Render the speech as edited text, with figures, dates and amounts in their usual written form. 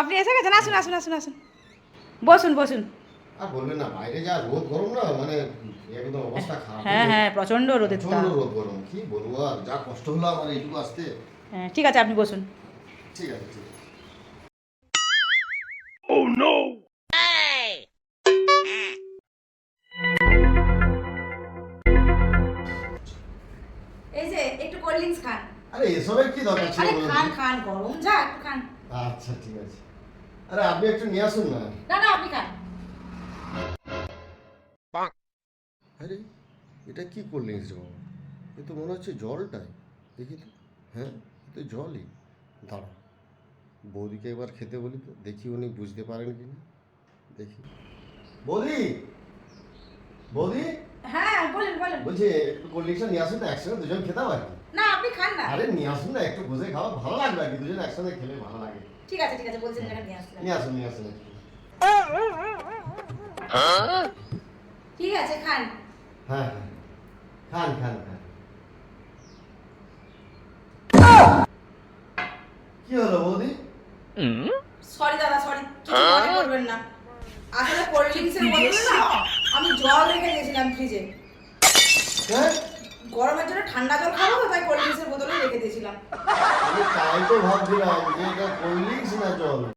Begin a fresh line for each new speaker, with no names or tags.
আপনি এসে গেছেন, আসুন আসুন আসুন আসুন, বসুন বসুন।
আর বলবেন না, বাইরে যা রোদ গরম না, মানে একদম অবস্থা খারাপ।
হ্যাঁ হ্যাঁ, প্রচণ্ড রোদের
প্রচন্ড
তাপ।
রোদ গরম, কি বলবো, আর যা কষ্ট হলো আমার এইটুকু আসতে।
হ্যাঁ ঠিক আছে, আপনি বসুন।
ঠিক আছে, ঠিক আছে।
এই যে একটু কোল্ড ড্রিঙ্কস খান।
আরে এসবের কি দরকার ছিল
আরে
বলুন
খান
তো?
খান, গরম যা, একটু খান।
আচ্ছা ঠিক আছে। আরে আপনি একটু নিয়ে আসুন না।
না না, আপনি খান।
আরে এটা কি কোল্ড ড্রিঙ্কস রে বাবা, এ তো মনে হচ্ছে জলটাই। দেখি তো, হ্যাঁ এ তো জলই। দাঁড়া, বৌদিকে একবার খেতে বলি তো, দেখি উনি বুঝতে পারেন কি না। দেখি। বৌদি, বৌদি,
হ্যাঁ বলেন বলেন।
বলছি একটু কোল্ড ড্রিঙ্কসটা নিয়ে আসুন না, একসঙ্গে দুজন খেতাম আর কি।
না আপনি খান না।
আরে নিয়ে আসুন না, একটু বুঝে খাওয়া ভালো লাগবে আর কি, দুজন একসাথে খেলে ভালো লাগে।
ঠিক আছে ঠিক আছে, বলছেন যখন নিয়ে আসলাম।
নিয়ে আসুন, নিয়ে আসুন।
ঠিক আছে খান।
হ্যাঁ হ্যাঁ, খান খান খান। কি হলো বৌদি?
সরি দাদা, সরি, কিছু মনে করবেন না। আসলে কোল্ড ড্রিঙ্কসের বদলে না আমি জল রেখে দিয়েছিলাম ফ্রিজে।
হ্যাঁ,
গরমের জন্য ঠান্ডা জল খাবো তো, তাই কোল্ড ড্রিঙ্কসের বোতলে রেখে দিয়েছিলাম।
আমি তাই তো ভাবছিলাম যে এটা কোল্ড ড্রিঙ্কস না জল।